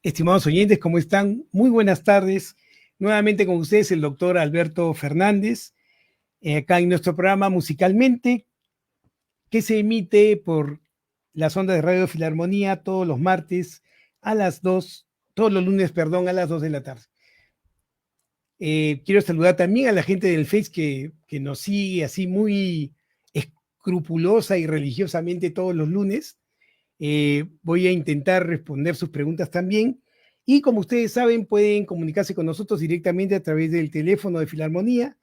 Estimados oyentes, ¿cómo están? Muy buenas tardes. Nuevamente con ustedes el doctor Alberto Fernández, acá en nuestro programa Musicalmente, que se emite por las ondas de Radio Filarmonía todos los martes a las 2, todos los lunes, perdón, a las 2 de la tarde. Quiero saludar también a la gente del Face que nos sigue así muy escrupulosa y religiosamente todos los lunes. Voy a intentar responder sus preguntas también. Y como ustedes saben, pueden comunicarse con nosotros directamente a través del teléfono de Filarmonía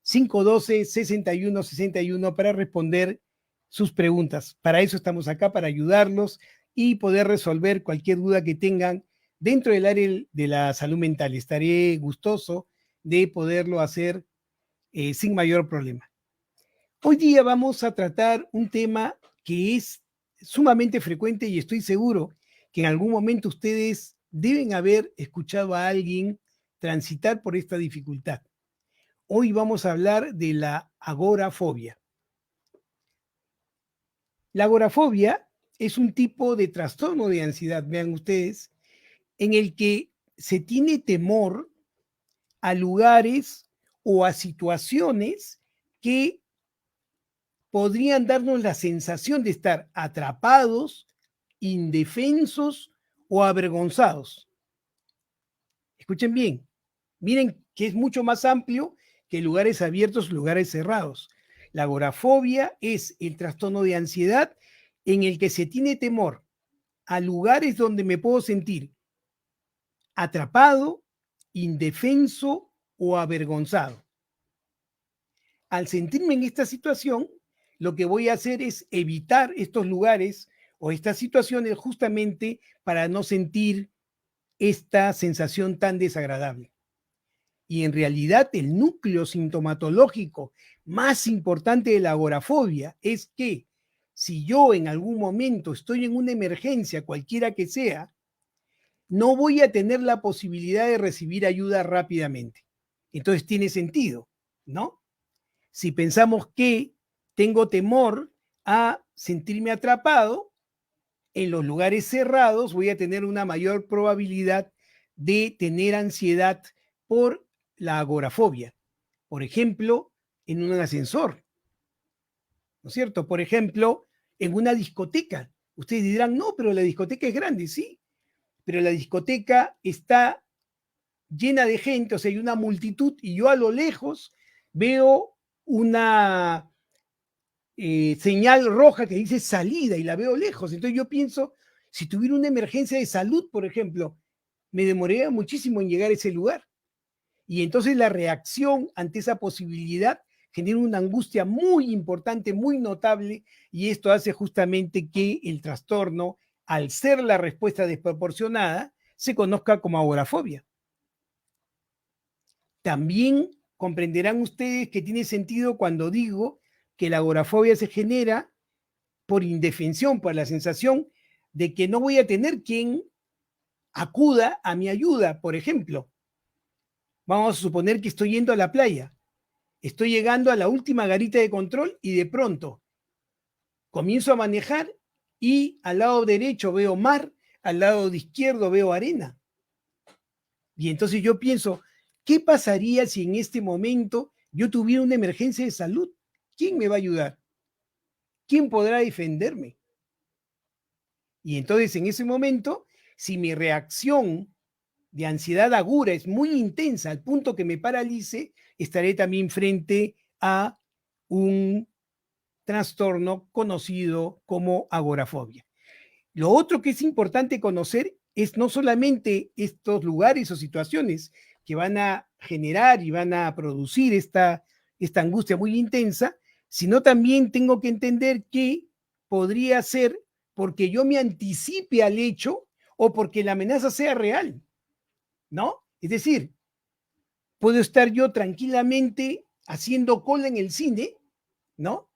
512-6161 para responder sus preguntas. Para eso estamos acá, para ayudarlos y poder resolver cualquier duda que tengan dentro del área de la salud mental. Estaré gustoso de poderlo hacer sin mayor problema. Hoy día vamos a tratar un tema que es sumamente frecuente y estoy seguro que en algún momento ustedes deben haber escuchado a alguien transitar por esta dificultad. Hoy vamos a hablar de la agorafobia. La agorafobia es un tipo de trastorno de ansiedad, vean ustedes, en el que se tiene temor a lugares o a situaciones que podrían darnos la sensación de estar atrapados, indefensos o avergonzados. Escuchen bien, miren que es mucho más amplio que lugares abiertos, lugares cerrados. La agorafobia es el trastorno de ansiedad en el que se tiene temor a lugares donde me puedo sentir atrapado, indefenso o avergonzado. Al sentirme en esta situación, lo que voy a hacer es evitar estos lugares o estas situaciones justamente para no sentir esta sensación tan desagradable. Y en realidad el núcleo sintomatológico más importante de la agorafobia es que si yo en algún momento estoy en una emergencia, cualquiera que sea, no voy a tener la posibilidad de recibir ayuda rápidamente. Entonces tiene sentido, ¿no? Si pensamos que tengo temor a sentirme atrapado, en los lugares cerrados voy a tener una mayor probabilidad de tener ansiedad por la agorafobia. Por ejemplo, en un ascensor, ¿no es cierto? Por ejemplo, en una discoteca. Ustedes dirán, no, pero la discoteca es grande, sí, pero la discoteca está llena de gente, o sea, hay una multitud y yo a lo lejos veo una señal roja que dice salida y la veo lejos. Entonces yo pienso, si tuviera una emergencia de salud, por ejemplo, me demoraría muchísimo en llegar a ese lugar. Y entonces la reacción ante esa posibilidad genera una angustia muy importante, muy notable, y esto hace justamente que el trastorno, al ser la respuesta desproporcionada, se conozca como agorafobia. También comprenderán ustedes que tiene sentido cuando digo que la agorafobia se genera por indefensión, por la sensación de que no voy a tener quien acuda a mi ayuda. Por ejemplo, vamos a suponer que estoy yendo a la playa, estoy llegando a la última garita de control y de pronto comienzo a manejar y al lado derecho veo mar, al lado de izquierdo veo arena. Y entonces yo pienso, ¿qué pasaría si en este momento yo tuviera una emergencia de salud? ¿Quién me va a ayudar? ¿Quién podrá defenderme? Y entonces en ese momento, si mi reacción de ansiedad aguda es muy intensa al punto que me paralice, estaré también frente a un trastorno conocido como agorafobia. Lo otro que es importante conocer es no solamente estos lugares o situaciones que van a generar y van a producir esta angustia muy intensa, sino también tengo que entender que podría ser porque yo me anticipe al hecho o porque la amenaza sea real, ¿no? Es decir, puedo estar yo tranquilamente haciendo cola en el cine, ¿no?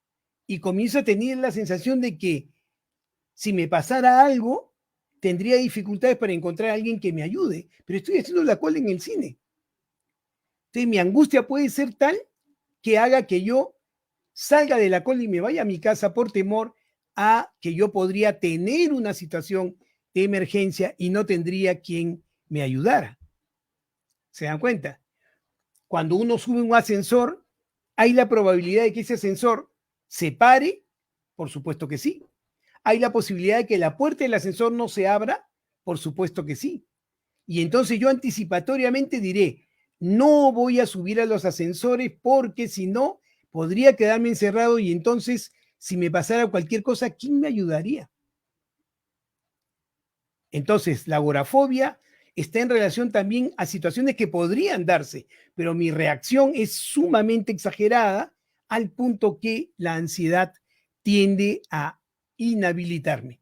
Y comienzo a tener la sensación de que si me pasara algo, tendría dificultades para encontrar a alguien que me ayude, pero estoy haciendo la cola en el cine. Entonces mi angustia puede ser tal que haga que yo salga de la cola y me vaya a mi casa por temor a que yo podría tener una situación de emergencia y no tendría quien me ayudara. ¿Se dan cuenta? Cuando uno sube un ascensor, ¿hay la probabilidad de que ese ascensor se pare? Por supuesto que sí. ¿Hay la posibilidad de que la puerta del ascensor no se abra? Por supuesto que sí. Y entonces yo anticipatoriamente diré, no voy a subir a los ascensores porque si no, podría quedarme encerrado y entonces, si me pasara cualquier cosa, ¿quién me ayudaría? Entonces, la agorafobia está en relación también a situaciones que podrían darse, pero mi reacción es sumamente exagerada al punto que la ansiedad tiende a inhabilitarme.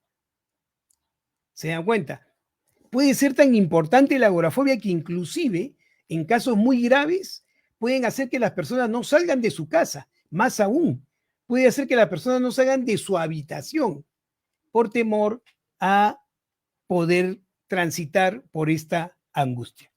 ¿Se dan cuenta? Puede ser tan importante la agorafobia que inclusive en casos muy graves pueden hacer que las personas no salgan de su casa. Más aún, puede hacer que las personas no salgan de su habitación por temor a poder transitar por esta angustia.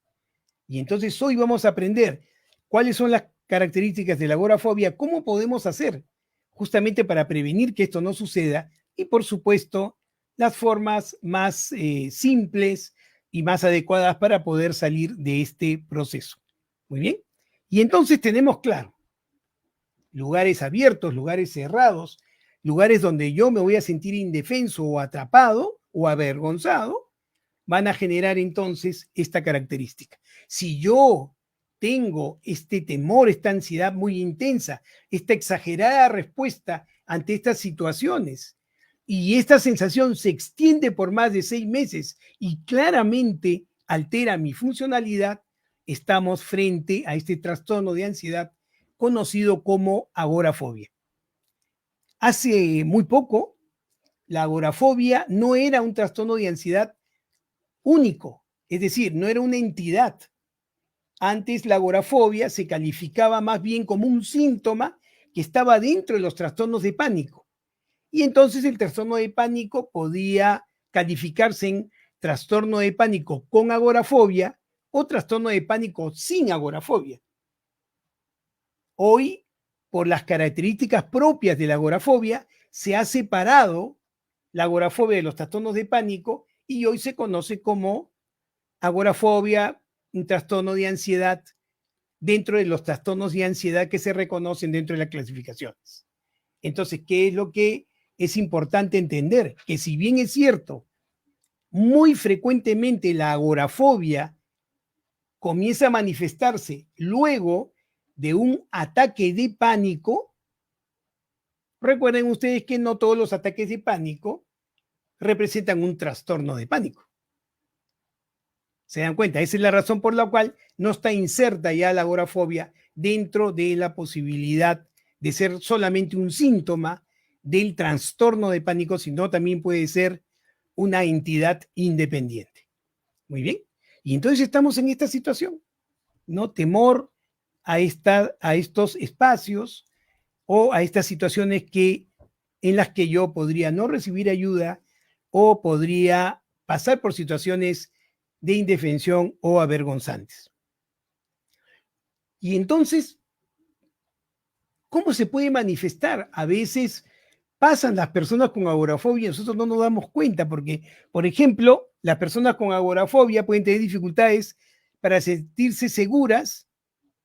Y entonces hoy vamos a aprender cuáles son las características de la agorafobia, cómo podemos hacer justamente para prevenir que esto no suceda y por supuesto las formas más simples y más adecuadas para poder salir de este proceso. Muy bien. Y entonces tenemos claro, lugares abiertos, lugares cerrados, lugares donde yo me voy a sentir indefenso o atrapado o avergonzado, van a generar entonces esta característica. Si yo tengo este temor, esta ansiedad muy intensa, esta exagerada respuesta ante estas situaciones, y esta sensación se extiende por más de 6 meses y claramente altera mi funcionalidad, estamos frente a este trastorno de ansiedad conocido como agorafobia. Hace muy poco, la agorafobia no era un trastorno de ansiedad único, es decir, no era una entidad. Antes la agorafobia se calificaba más bien como un síntoma que estaba dentro de los trastornos de pánico. Y entonces el trastorno de pánico podía calificarse en trastorno de pánico con agorafobia o trastorno de pánico sin agorafobia. Hoy, por las características propias de la agorafobia, se ha separado la agorafobia de los trastornos de pánico y hoy se conoce como agorafobia, un trastorno de ansiedad dentro de los trastornos de ansiedad que se reconocen dentro de las clasificaciones. Entonces, ¿qué es lo que es importante entender? Que si bien es cierto, muy frecuentemente la agorafobia comienza a manifestarse luego de un ataque de pánico, recuerden ustedes que no todos los ataques de pánico representan un trastorno de pánico. ¿Se dan cuenta? Esa es la razón por la cual no está inserta ya la agorafobia dentro de la posibilidad de ser solamente un síntoma del trastorno de pánico, sino también puede ser una entidad independiente. Muy bien. Y entonces estamos en esta situación, ¿no? Temor a estos espacios o a estas situaciones en las que yo podría no recibir ayuda o podría pasar por situaciones de indefensión o avergonzantes. Y entonces, ¿cómo se puede manifestar? A veces pasan las personas con agorafobia y nosotros no nos damos cuenta porque, por ejemplo, las personas con agorafobia pueden tener dificultades para sentirse seguras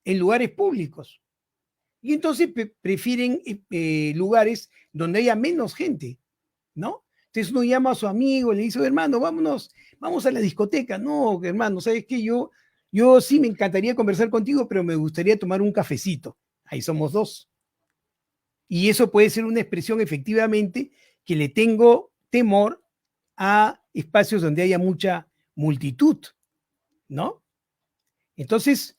en lugares públicos. Y entonces prefieren lugares donde haya menos gente, ¿no? Entonces uno llama a su amigo, le dice, hermano, vámonos, vamos a la discoteca. No, hermano, ¿sabes qué? Yo sí me encantaría conversar contigo, pero me gustaría tomar un cafecito. Ahí somos dos. Y eso puede ser una expresión efectivamente que le tengo temor a espacios donde haya mucha multitud, ¿no? Entonces,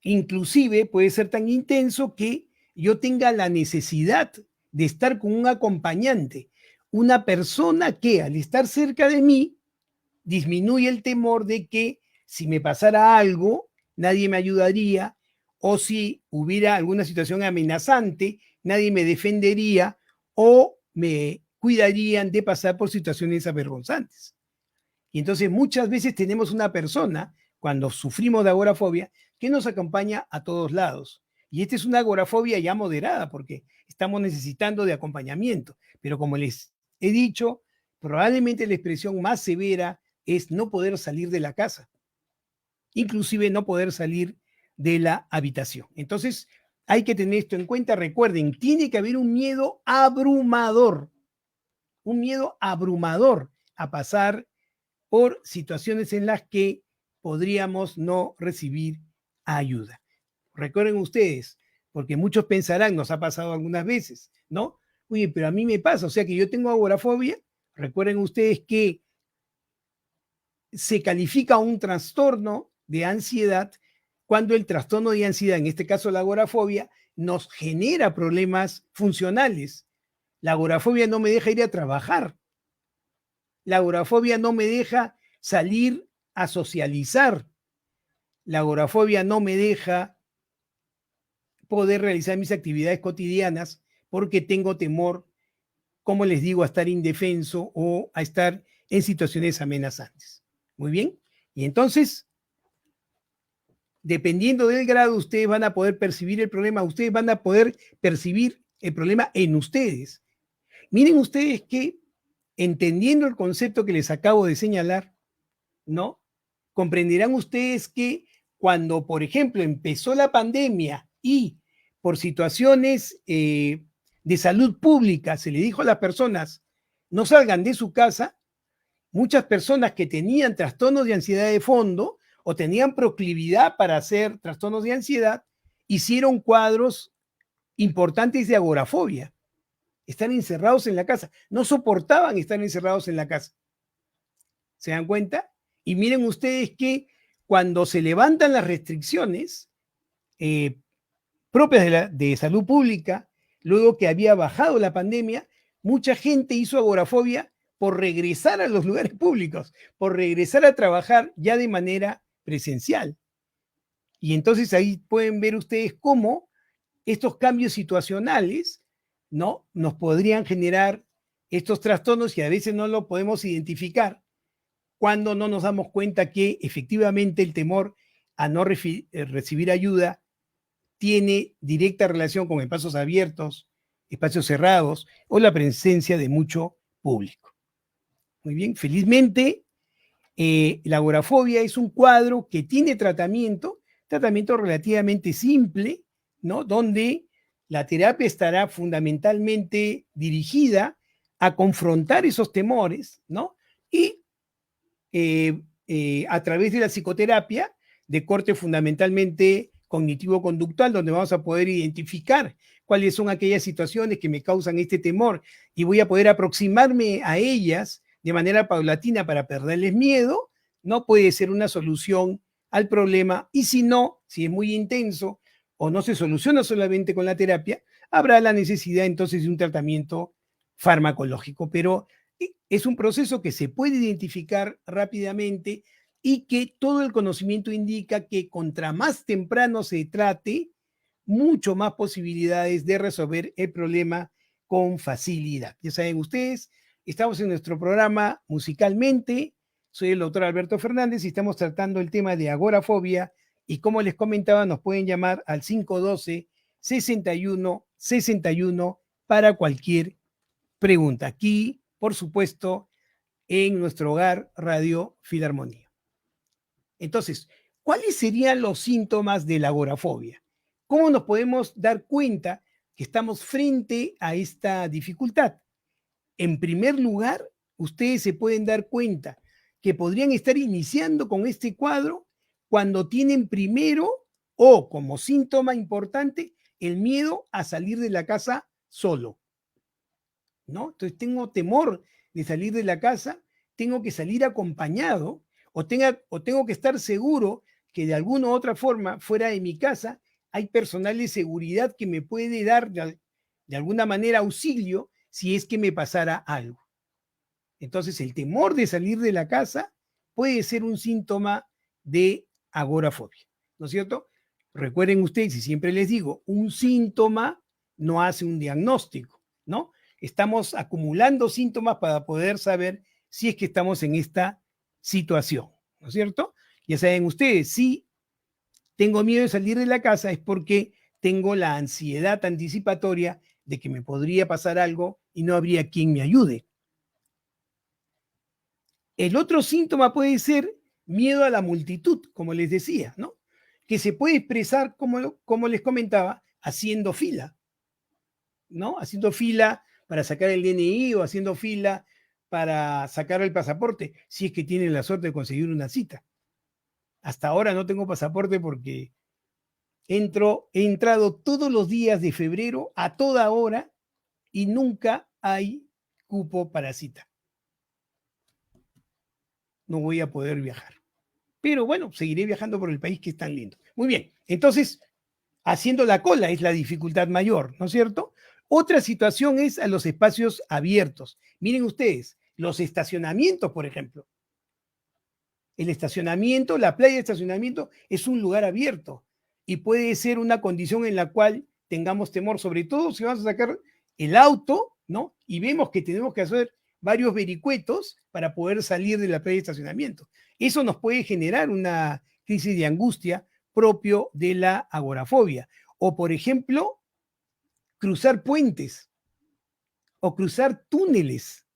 inclusive puede ser tan intenso que yo tenga la necesidad de estar con un acompañante, una persona que al estar cerca de mí disminuye el temor de que si me pasara algo, nadie me ayudaría o si hubiera alguna situación amenazante, nadie me defendería o me cuidarían de pasar por situaciones avergonzantes. Y entonces muchas veces tenemos una persona, cuando sufrimos de agorafobia, que nos acompaña a todos lados. Y esta es una agorafobia ya moderada, porque estamos necesitando de acompañamiento. Pero como les he dicho, probablemente la expresión más severa es no poder salir de la casa, inclusive no poder salir de la habitación. Entonces, hay que tener esto en cuenta. Recuerden, tiene que haber un miedo abrumador a pasar por situaciones en las que podríamos no recibir ayuda. Recuerden ustedes, porque muchos pensarán, nos ha pasado algunas veces, ¿no? Oye, pero a mí me pasa, o sea que yo tengo agorafobia. Recuerden ustedes que se califica un trastorno de ansiedad cuando el trastorno de ansiedad, en este caso la agorafobia, nos genera problemas funcionales. La agorafobia no me deja ir a trabajar. La agorafobia no me deja salir a socializar. La agorafobia no me deja poder realizar mis actividades cotidianas porque tengo temor, como les digo, a estar indefenso o a estar en situaciones amenazantes. Muy bien. Y entonces, dependiendo del grado, ustedes van a poder percibir el problema, ustedes van a poder percibir el problema en ustedes. Miren ustedes que, entendiendo el concepto que les acabo de señalar, ¿no? Comprenderán ustedes que cuando, por ejemplo, empezó la pandemia y por situaciones de salud pública se le dijo a las personas no salgan de su casa, muchas personas que tenían trastornos de ansiedad de fondo o tenían proclividad para hacer trastornos de ansiedad hicieron cuadros importantes de agorafobia. Están encerrados en la casa, no soportaban estar encerrados en la casa. ¿Se dan cuenta? Y miren ustedes que cuando se levantan las restricciones propias de salud pública, luego que había bajado la pandemia, mucha gente hizo agorafobia por regresar a los lugares públicos, por regresar a trabajar ya de manera presencial. Y entonces ahí pueden ver ustedes cómo estos cambios situacionales, ¿no? Nos podrían generar estos trastornos y a veces no lo podemos identificar cuando no nos damos cuenta que efectivamente el temor a no recibir ayuda tiene directa relación con espacios abiertos, espacios cerrados o la presencia de mucho público. Muy bien, felizmente la agorafobia es un cuadro que tiene tratamiento relativamente simple, ¿no? Donde la terapia estará fundamentalmente dirigida a confrontar esos temores, ¿no? Y a través de la psicoterapia, de corte fundamentalmente cognitivo-conductual, donde vamos a poder identificar cuáles son aquellas situaciones que me causan este temor y voy a poder aproximarme a ellas de manera paulatina para perderles miedo, no puede ser una solución al problema. Y si no, si es muy intenso o no se soluciona solamente con la terapia, habrá la necesidad entonces de un tratamiento farmacológico. Pero es un proceso que se puede identificar rápidamente y que todo el conocimiento indica que contra más temprano se trate, mucho más posibilidades de resolver el problema con facilidad. Ya saben ustedes, estamos en nuestro programa Musicalmente. Soy el doctor Alberto Fernández y estamos tratando el tema de agorafobia y como les comentaba, nos pueden llamar al 512-6161 para cualquier pregunta. Aquí, por supuesto, en nuestro hogar Radio Filarmonía. Entonces, ¿cuáles serían los síntomas de la agorafobia? ¿Cómo nos podemos dar cuenta que estamos frente a esta dificultad? En primer lugar, ustedes se pueden dar cuenta que podrían estar iniciando con este cuadro cuando tienen primero o como síntoma importante el miedo a salir de la casa solo, ¿no? Entonces tengo temor de salir de la casa, tengo que salir acompañado o tengo que estar seguro que de alguna u otra forma fuera de mi casa hay personal de seguridad que me puede dar de alguna manera auxilio si es que me pasara algo. Entonces el temor de salir de la casa puede ser un síntoma de agorafobia, ¿no es cierto? Recuerden ustedes, y siempre les digo, un síntoma no hace un diagnóstico, ¿no? Estamos acumulando síntomas para poder saber si es que estamos en esta situación, ¿no es cierto? Ya saben ustedes, si tengo miedo de salir de la casa es porque tengo la ansiedad anticipatoria de que me podría pasar algo y no habría quien me ayude. El otro síntoma puede ser miedo a la multitud, como les decía, ¿no? Que se puede expresar, como les comentaba, haciendo fila, ¿no? Haciendo fila para sacar el DNI o haciendo fila para sacar el pasaporte, si es que tienen la suerte de conseguir una cita. Hasta ahora no tengo pasaporte porque he entrado todos los días de febrero a toda hora y nunca hay cupo para cita. No voy a poder viajar. Pero bueno, seguiré viajando por el país que es tan lindo. Muy bien, entonces, haciendo la cola es la dificultad mayor, ¿no es cierto? Otra situación es a los espacios abiertos. Miren ustedes, los estacionamientos, por ejemplo. El estacionamiento, la playa de estacionamiento es un lugar abierto y puede ser una condición en la cual tengamos temor, sobre todo si vamos a sacar el auto, ¿no? Y vemos que tenemos que hacer varios vericuetos para poder salir de la playa de estacionamiento. Eso nos puede generar una crisis de angustia propio de la agorafobia. O, por ejemplo, cruzar puentes o cruzar túneles,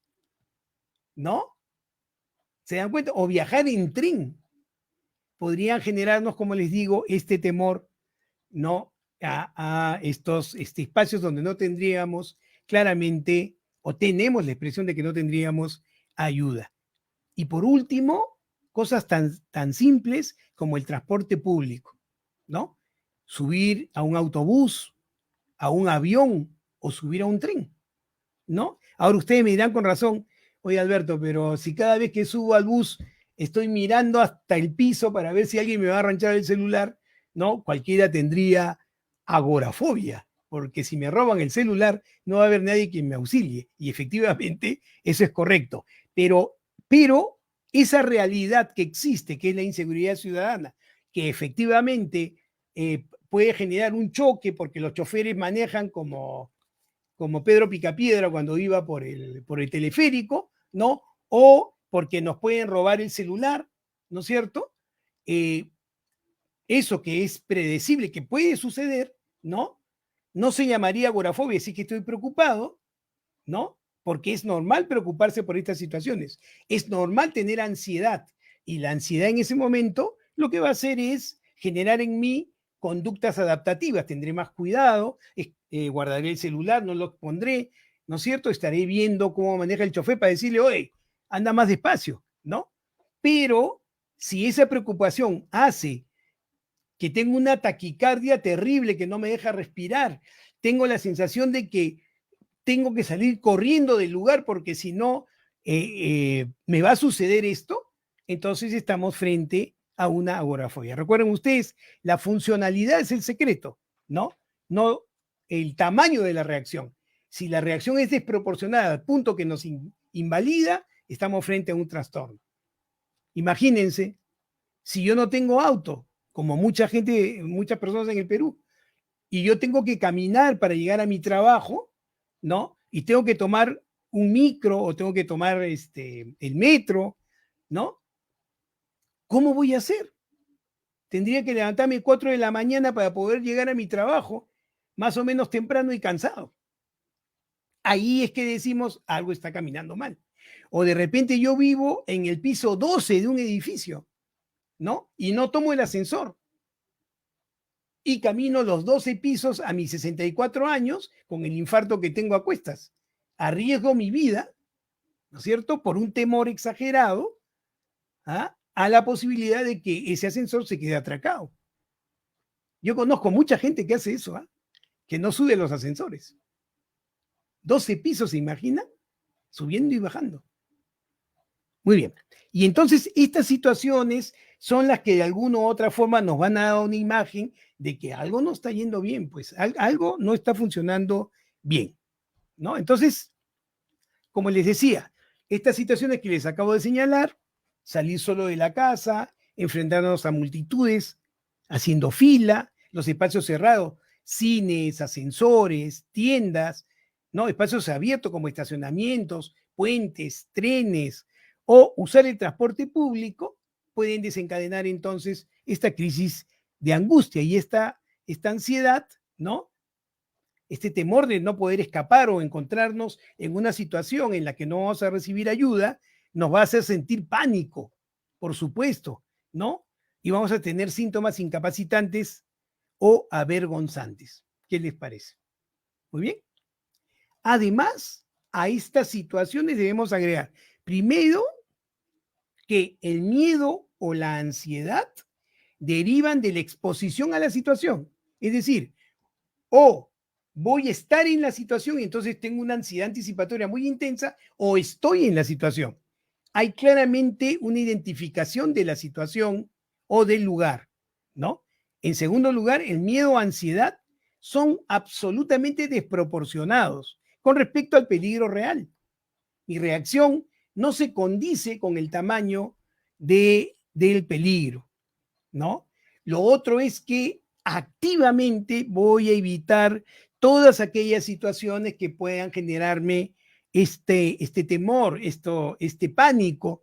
¿no? ¿Se dan cuenta? O viajar en tren. Podrían generarnos, como les digo, este temor, ¿no? A estos espacios donde no tendríamos claramente, o tenemos la expresión de que no tendríamos ayuda. Y por último, cosas tan simples como el transporte público, ¿no? Subir a un autobús, a un avión o subir a un tren, ¿no? Ahora ustedes me dirán con razón, oye Alberto, pero si cada vez que subo al bus estoy mirando hasta el piso para ver si alguien me va a arranchar el celular, ¿no? Cualquiera tendría agorafobia, porque si me roban el celular no va a haber nadie quien me auxilie. Y efectivamente eso es correcto. Pero esa realidad que existe, que es la inseguridad ciudadana, que efectivamente puede generar un choque porque los choferes manejan como Pedro Picapiedra cuando iba por el teleférico, ¿no? O porque nos pueden robar el celular, ¿no es cierto? Eso que es predecible, que puede suceder, ¿no? No se llamaría agorafobia, así que estoy preocupado, ¿no? Porque es normal preocuparse por estas situaciones. Es normal tener ansiedad. Y la ansiedad en ese momento lo que va a hacer es generar en mí conductas adaptativas. Tendré más cuidado, guardaré el celular, no lo pondré, ¿no es cierto? Estaré viendo cómo maneja el chofer para decirle, oye, anda más despacio, ¿no? Pero si esa preocupación hace que tengo una taquicardia terrible que no me deja respirar, tengo la sensación de que tengo que salir corriendo del lugar porque si no me va a suceder esto, entonces estamos frente a una agorafobia. Recuerden ustedes, la funcionalidad es el secreto, ¿no? No el tamaño de la reacción. Si la reacción es desproporcionada al punto que nos invalida, estamos frente a un trastorno. Imagínense, si yo no tengo auto, como muchas personas en el Perú, y yo tengo que caminar para llegar a mi trabajo, ¿no? Y tengo que tomar un micro o tengo que tomar el metro, ¿no? ¿Cómo voy a hacer? Tendría que levantarme 4 de la mañana para poder llegar a mi trabajo, más o menos temprano y cansado. Ahí es que decimos, algo está caminando mal. O de repente yo vivo en el piso 12 de un edificio, ¿no? Y no tomo el ascensor. Y camino los 12 pisos a mis 64 años con el infarto que tengo a cuestas. Arriesgo mi vida, ¿no es cierto?, por un temor exagerado a la posibilidad de que ese ascensor se quede atracado. Yo conozco mucha gente que hace eso, que no sube los ascensores. 12 pisos, ¿se imagina? Subiendo y bajando. Muy bien. Y entonces estas situaciones son las que de alguna u otra forma nos van a dar una imagen de que algo no está yendo bien, pues algo no está funcionando bien, ¿no? Entonces, como les decía, estas situaciones que les acabo de señalar, salir solo de la casa, enfrentarnos a multitudes, haciendo fila, los espacios cerrados, cines, ascensores, tiendas, ¿no? Espacios abiertos como estacionamientos, puentes, trenes, o usar el transporte público, pueden desencadenar entonces esta crisis de angustia y esta ansiedad, ¿no? Este temor de no poder escapar o encontrarnos en una situación en la que no vamos a recibir ayuda, nos va a hacer sentir pánico, por supuesto, ¿no? Y vamos a tener síntomas incapacitantes o avergonzantes. ¿Qué les parece? Muy bien. Además, a estas situaciones debemos agregar, primero, que el miedo o la ansiedad derivan de la exposición a la situación. Es decir, o voy a estar en la situación y entonces tengo una ansiedad anticipatoria muy intensa, o estoy en la situación. Hay claramente una identificación de la situación o del lugar, ¿no? En segundo lugar, el miedo o ansiedad son absolutamente desproporcionados con respecto al peligro real. Mi reacción no se condice con el tamaño del peligro, ¿no? Lo otro es que activamente voy a evitar todas aquellas situaciones que puedan generarme este temor, este pánico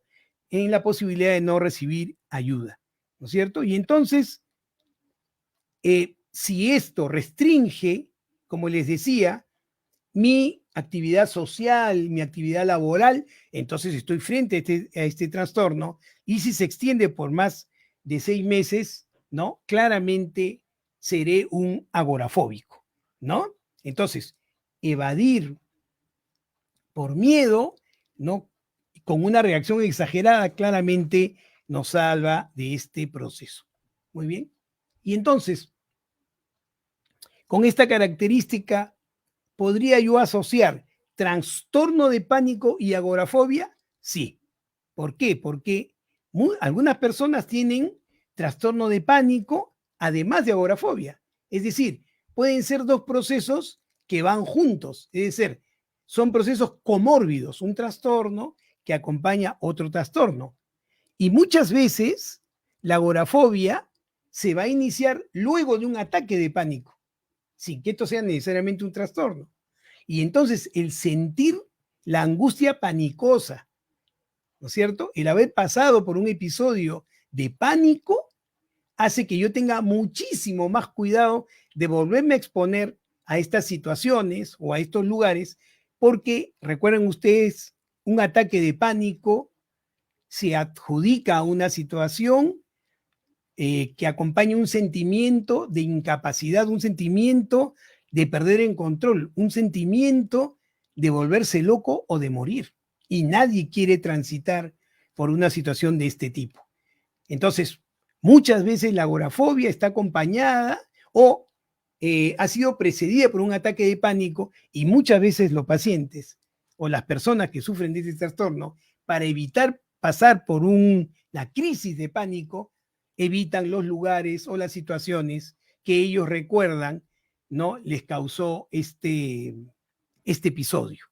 en la posibilidad de no recibir ayuda, ¿no es cierto? Y entonces, si esto restringe, como les decía, mi actividad social, mi actividad laboral, entonces estoy frente a este trastorno. Y si se extiende por más de 6 meses, ¿no? Claramente seré un agorafóbico, ¿no? Entonces, evadir por miedo, ¿no? Con una reacción exagerada, claramente nos salva de este proceso. Muy bien. Y entonces, con esta característica, ¿podría yo asociar trastorno de pánico y agorafobia? Sí. ¿Por qué? Porque algunas personas tienen trastorno de pánico además de agorafobia. Es decir, pueden ser dos procesos que van juntos. Es decir, son procesos comórbidos, un trastorno que acompaña otro trastorno. Y muchas veces la agorafobia se va a iniciar luego de un ataque de pánico, sin que esto sea necesariamente un trastorno. Y entonces el sentir la angustia panicosa, ¿no es cierto? El haber pasado por un episodio de pánico hace que yo tenga muchísimo más cuidado de volverme a exponer a estas situaciones o a estos lugares, porque recuerden ustedes, un ataque de pánico se adjudica a una situación que acompaña un sentimiento de incapacidad, un sentimiento de perder el control, un sentimiento de volverse loco o de morir. Y nadie quiere transitar por una situación de este tipo. Entonces, muchas veces la agorafobia está acompañada o ha sido precedida por un ataque de pánico y muchas veces los pacientes o las personas que sufren de este trastorno, para evitar pasar por una crisis de pánico, evitan los lugares o las situaciones que ellos recuerdan, ¿no? Les causó este episodio,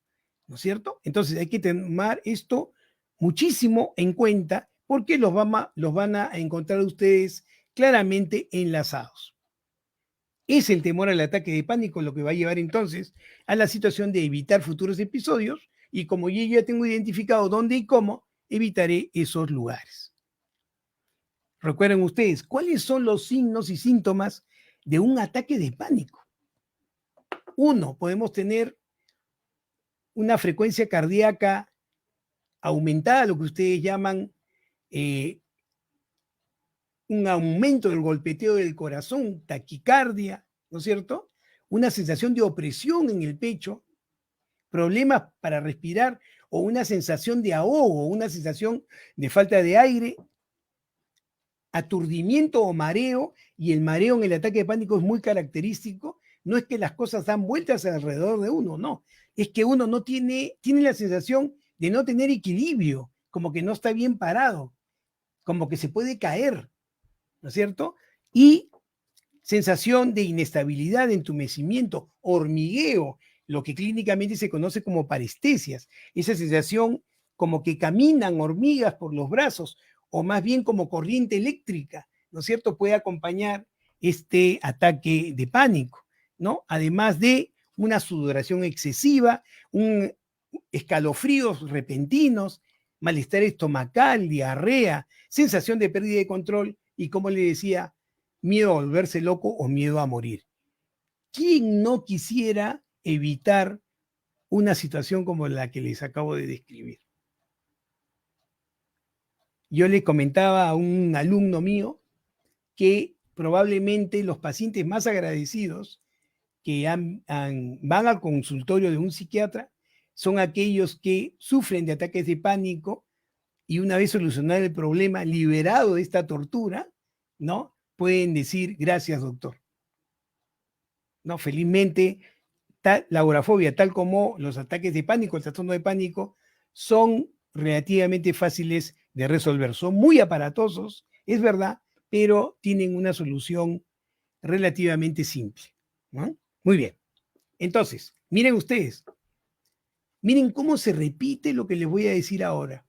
¿no es cierto? Entonces hay que tomar esto muchísimo en cuenta porque los van a encontrar ustedes claramente enlazados. Es el temor al ataque de pánico lo que va a llevar entonces a la situación de evitar futuros episodios y como yo ya tengo identificado dónde y cómo, evitaré esos lugares. Recuerden ustedes, ¿cuáles son los signos y síntomas de un ataque de pánico? Uno, podemos tener una frecuencia cardíaca aumentada, lo que ustedes llaman un aumento del golpeteo del corazón, taquicardia, ¿no es cierto? Una sensación de opresión en el pecho, problemas para respirar o una sensación de ahogo, una sensación de falta de aire, aturdimiento o mareo, y el mareo en el ataque de pánico es muy característico. No es que las cosas dan vueltas alrededor de uno, no, es que uno no tiene la sensación de no tener equilibrio, como que no está bien parado, como que se puede caer, ¿no es cierto? Y sensación de inestabilidad, entumecimiento, hormigueo, lo que clínicamente se conoce como parestesias, esa sensación como que caminan hormigas por los brazos o más bien como corriente eléctrica, ¿no es cierto? Puede acompañar este ataque de pánico, ¿no? Además de una sudoración excesiva, un escalofríos repentinos, malestar estomacal, diarrea, sensación de pérdida de control y, como le decía, miedo a volverse loco o miedo a morir. ¿Quién no quisiera evitar una situación como la que les acabo de describir? Yo le comentaba a un alumno mío que probablemente los pacientes más agradecidos que van al consultorio de un psiquiatra son aquellos que sufren de ataques de pánico y una vez solucionado el problema, liberado de esta tortura, ¿no? Pueden decir gracias, doctor. ¿No? Felizmente, la agorafobia, tal como los ataques de pánico, el trastorno de pánico, son relativamente fáciles de resolver. Son muy aparatosos, es verdad, pero tienen una solución relativamente simple, ¿no? Muy bien. Entonces, miren ustedes, miren cómo se repite lo que les voy a decir ahora.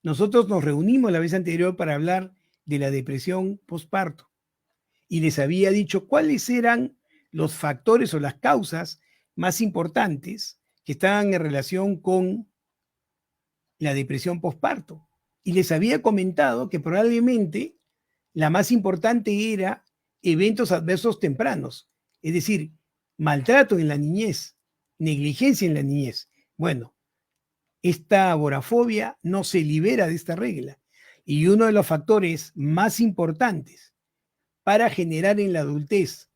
Nosotros nos reunimos la vez anterior para hablar de la depresión postparto y les había dicho cuáles eran los factores o las causas más importantes que estaban en relación con la depresión postparto. Y les había comentado que probablemente la más importante era eventos adversos tempranos, es decir, maltrato en la niñez, negligencia en la niñez. Bueno, esta agorafobia no se libera de esta regla. Y uno de los factores más importantes para generar en la adultez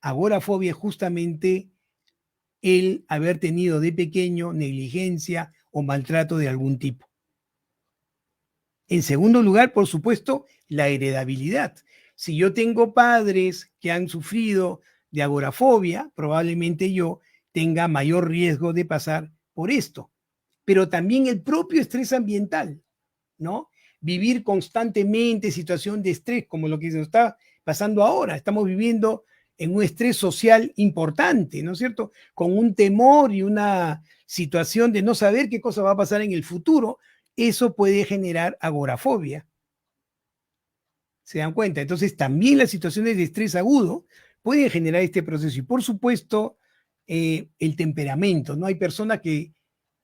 agorafobia es justamente el haber tenido de pequeño negligencia o maltrato de algún tipo. En segundo lugar, por supuesto, la heredabilidad. Si yo tengo padres que han sufrido de agorafobia, probablemente yo tenga mayor riesgo de pasar por esto. Pero también el propio estrés ambiental, ¿no? Vivir constantemente situación de estrés, como lo que se nos está pasando ahora. Estamos viviendo en un estrés social importante, ¿no es cierto? Con un temor y una situación de no saber qué cosa va a pasar en el futuro, eso puede generar agorafobia. ¿Se dan cuenta? Entonces, también las situaciones de estrés agudo pueden generar este proceso. Y por supuesto, el temperamento, ¿no? Hay personas que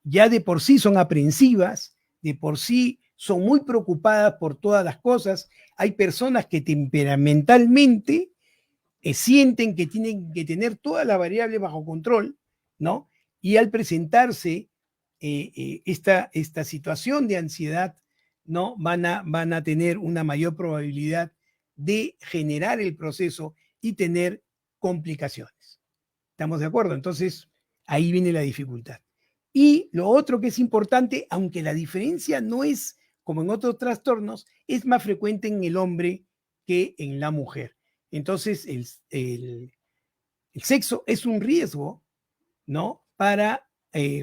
ya de por sí son aprensivas, de por sí son muy preocupadas por todas las cosas. Hay personas que temperamentalmente sienten que tienen que tener todas las variables bajo control, ¿no? Y al presentarse esta situación de ansiedad, ¿no? Van a tener una mayor probabilidad de generar el proceso y tener complicaciones. ¿Estamos de acuerdo? Entonces, ahí viene la dificultad. Y lo otro que es importante, aunque la diferencia no es como en otros trastornos, es más frecuente en el hombre que en la mujer. Entonces, el sexo es un riesgo, ¿no? Para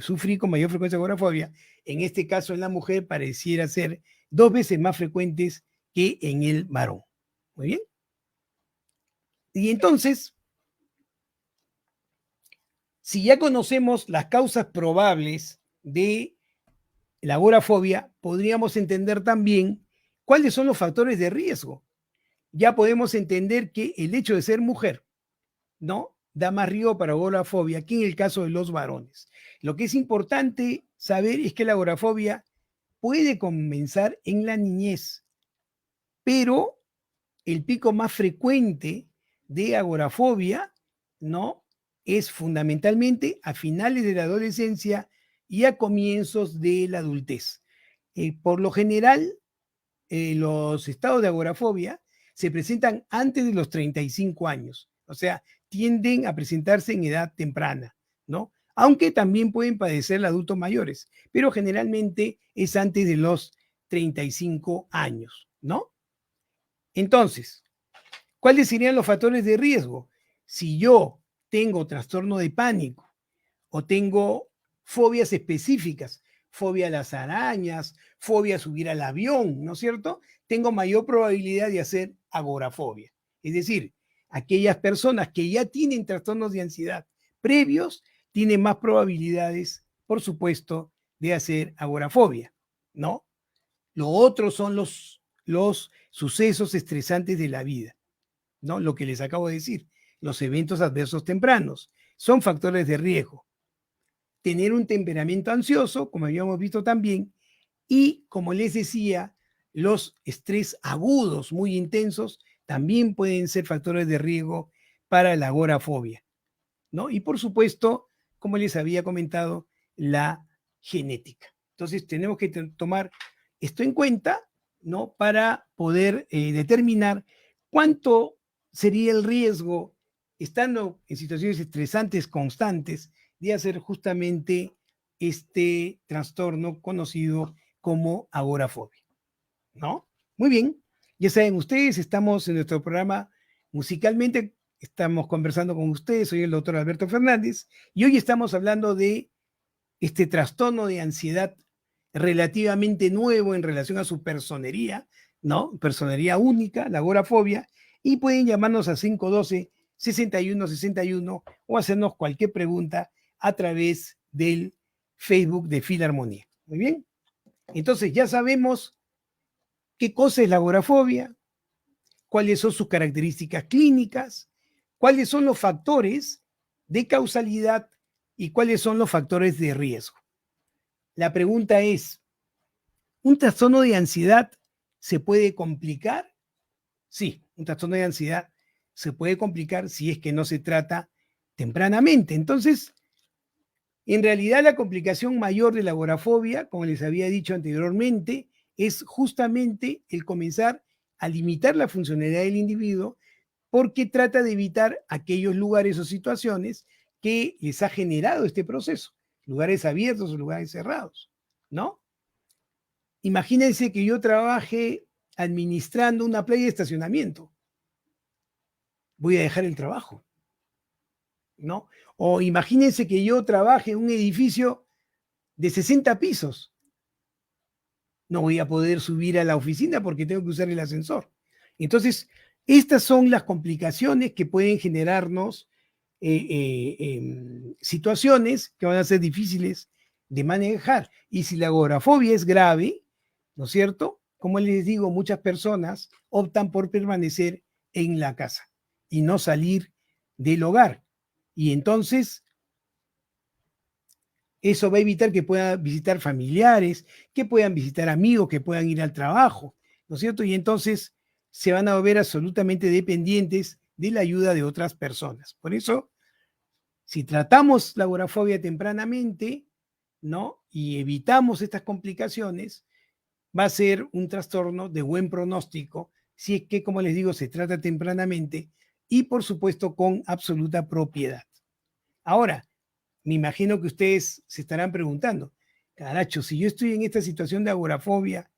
sufrir con mayor frecuencia agorafobia. En este caso, en la mujer pareciera ser 2 veces más frecuentes que en el varón. Muy bien. Y entonces, si ya conocemos las causas probables de la agorafobia, podríamos entender también cuáles son los factores de riesgo. Ya podemos entender que el hecho de ser mujer, ¿no? Da más riesgo para agorafobia que en el caso de los varones. Lo que es importante saber es que la agorafobia puede comenzar en la niñez, pero el pico más frecuente de agorafobia, ¿no? Es fundamentalmente a finales de la adolescencia y a comienzos de la adultez. Por lo general, los estados de agorafobia se presentan antes de los 35 años, o sea, tienden a presentarse en edad temprana, ¿no? Aunque también pueden padecer adultos mayores, pero generalmente es antes de los 35 años, ¿no? Entonces, ¿cuáles serían los factores de riesgo? Si yo tengo trastorno de pánico o tengo fobias específicas, fobia a las arañas, fobia a subir al avión, ¿no es cierto? Tengo mayor probabilidad de hacer agorafobia. Es decir, aquellas personas que ya tienen trastornos de ansiedad previos tienen más probabilidades, por supuesto, de hacer agorafobia, ¿no? Lo otro son los sucesos estresantes de la vida, ¿no? Lo que les acabo de decir, los eventos adversos tempranos son factores de riesgo. Tener un temperamento ansioso, como habíamos visto también, y como les decía, los estrés agudos muy intensos también pueden ser factores de riesgo para la agorafobia, ¿no? Y por supuesto, como les había comentado, la genética. Entonces tenemos que tomar esto en cuenta, ¿no? Para poder determinar cuánto sería el riesgo, estando en situaciones estresantes constantes, de hacer justamente este trastorno conocido como agorafobia, ¿no? Muy bien, ya saben ustedes, estamos en nuestro programa Musicalmente, estamos conversando con ustedes, soy el doctor Alberto Fernández, y hoy estamos hablando de este trastorno de ansiedad relativamente nuevo en relación a su personería, ¿no? Personería única, la agorafobia, y pueden llamarnos a 512-6161 o hacernos cualquier pregunta a través del Facebook de Filarmonía. Muy bien. Entonces ya sabemos qué cosa es la agorafobia, cuáles son sus características clínicas, cuáles son los factores de causalidad y cuáles son los factores de riesgo. La pregunta es, ¿un trastorno de ansiedad se puede complicar? Sí, un trastorno de ansiedad se puede complicar si es que no se trata tempranamente. Entonces, en realidad la complicación mayor de la agorafobia, como les había dicho anteriormente, es justamente el comenzar a limitar la funcionalidad del individuo porque trata de evitar aquellos lugares o situaciones que les ha generado este proceso, lugares abiertos o lugares cerrados, ¿no? Imagínense que yo trabaje administrando una playa de estacionamiento. Voy a dejar el trabajo, ¿no? O imagínense que yo trabaje en un edificio de 60 pisos. No voy a poder subir a la oficina porque tengo que usar el ascensor. Entonces, estas son las complicaciones que pueden generarnos situaciones que van a ser difíciles de manejar. Y si la agorafobia es grave, ¿no es cierto? Como les digo, muchas personas optan por permanecer en la casa y no salir del hogar. Y entonces eso va a evitar que puedan visitar familiares, que puedan visitar amigos, que puedan ir al trabajo, ¿no es cierto? Y entonces se van a ver absolutamente dependientes de la ayuda de otras personas. Por eso, si tratamos la agorafobia tempranamente, ¿no? Y evitamos estas complicaciones, va a ser un trastorno de buen pronóstico, si es que, como les digo, se trata tempranamente y, por supuesto, con absoluta propiedad. Ahora, me imagino que ustedes se estarán preguntando, caracho, si yo estoy en esta situación de agorafobia,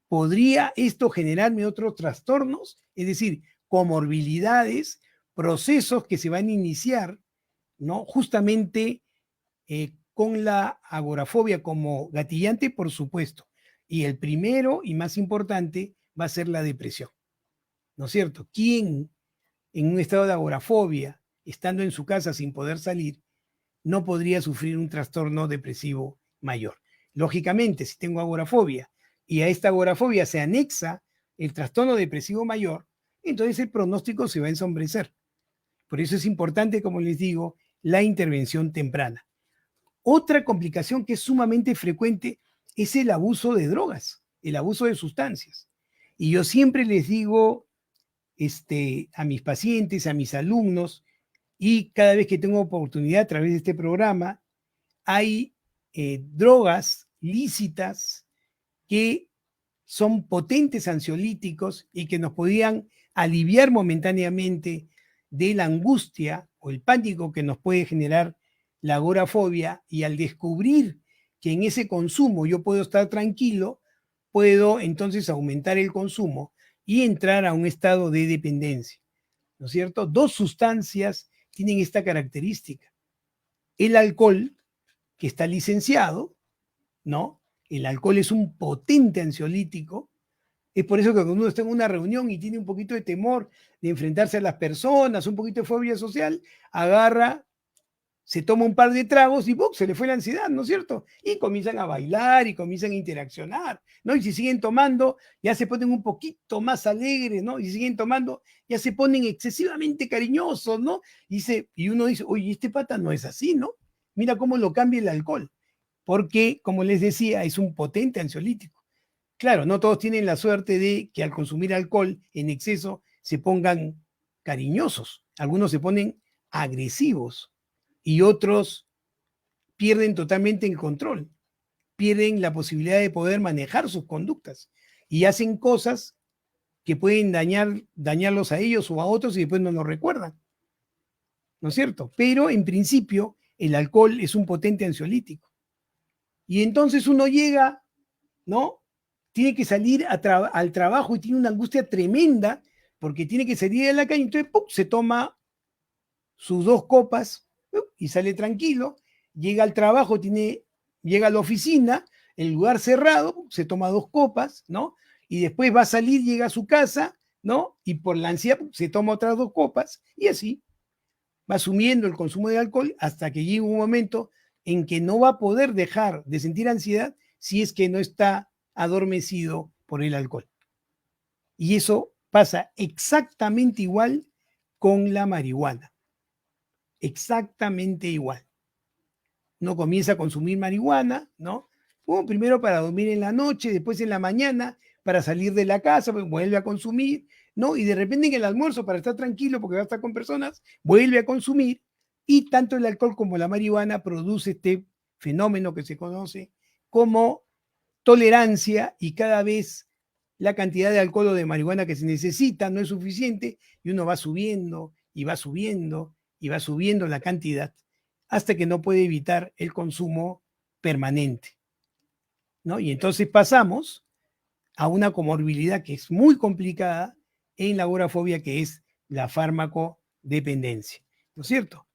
¿podría esto generarme otros trastornos? Es decir, comorbilidades, procesos que se van a iniciar, ¿no? Justamente con la agorafobia como gatillante, por supuesto. Y el primero y más importante va a ser la depresión, ¿no es cierto? ¿Quién en un estado de agorafobia, estando en su casa sin poder salir, no podría sufrir un trastorno depresivo mayor? Lógicamente, si tengo agorafobia y a esta agorafobia se anexa el trastorno depresivo mayor, entonces el pronóstico se va a ensombrecer. Por eso es importante, como les digo, la intervención temprana. Otra complicación que es sumamente frecuente es el abuso de drogas, el abuso de sustancias. Y yo siempre les digo a mis pacientes, a mis alumnos, y cada vez que tengo oportunidad a través de este programa, hay drogas lícitas que son potentes ansiolíticos y que nos podían aliviar momentáneamente de la angustia o el pánico que nos puede generar la agorafobia, y al descubrir que en ese consumo yo puedo estar tranquilo, puedo entonces aumentar el consumo y entrar a un estado de dependencia, ¿no es cierto? Dos sustancias tienen esta característica. El alcohol, que está licenciado, ¿no? El alcohol es un potente ansiolítico. Es por eso que cuando uno está en una reunión y tiene un poquito de temor de enfrentarse a las personas, un poquito de fobia social, agarra, se toma un par de tragos y ¡pum!, se le fue la ansiedad, ¿no es cierto? Y comienzan a bailar y comienzan a interaccionar, ¿no? Y si siguen tomando, ya se ponen un poquito más alegres, ¿no? Y si siguen tomando, ya se ponen excesivamente cariñosos, ¿no? Y uno dice, oye, este pata no es así, ¿no? Mira cómo lo cambia el alcohol, porque, como les decía, es un potente ansiolítico. Claro, no todos tienen la suerte de que al consumir alcohol en exceso se pongan cariñosos. Algunos se ponen agresivos y otros pierden totalmente el control. pierden la posibilidad de poder manejar sus conductas y hacen cosas que pueden dañarlos a ellos o a otros y después no lo recuerdan, ¿no es cierto? Pero en principio el alcohol es un potente ansiolítico. Y entonces uno llega, ¿no? Tiene que salir al trabajo y tiene una angustia tremenda porque tiene que salir de la calle, entonces ¡pum!, se toma sus 2 copas y sale tranquilo, llega al trabajo, llega a la oficina, el lugar cerrado, se toma 2 copas, ¿no? Y después va a salir, llega a su casa, ¿no? Y por la ansiedad se toma otras 2 copas y así va sumiendo el consumo de alcohol hasta que llega un momento en que no va a poder dejar de sentir ansiedad si es que no está adormecido por el alcohol. Y eso pasa exactamente igual con la marihuana. Exactamente igual. No comienza a consumir marihuana, ¿no? Bueno, primero para dormir en la noche, después en la mañana para salir de la casa, pues vuelve a consumir, ¿no? Y de repente en el almuerzo, para estar tranquilo porque va a estar con personas, vuelve a consumir, y tanto el alcohol como la marihuana produce este fenómeno que se conoce como tolerancia, y cada vez la cantidad de alcohol o de marihuana que se necesita no es suficiente y uno va subiendo y va subiendo y va subiendo la cantidad hasta que no puede evitar el consumo permanente, ¿no? Y entonces pasamos a una comorbilidad que es muy complicada en la agorafobia, que es la farmacodependencia, ¿no es cierto?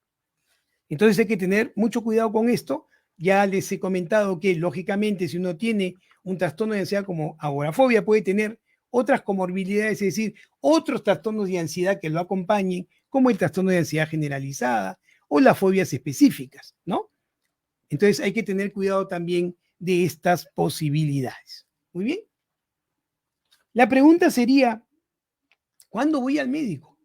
Entonces hay que tener mucho cuidado con esto. Ya les he comentado que, lógicamente, si uno tiene un trastorno de ansiedad como agorafobia, puede tener otras comorbilidades, es decir, otros trastornos de ansiedad que lo acompañen, como el trastorno de ansiedad generalizada o las fobias específicas, ¿no? Entonces hay que tener cuidado también de estas posibilidades. Muy bien. La pregunta sería, ¿cuándo voy al médico?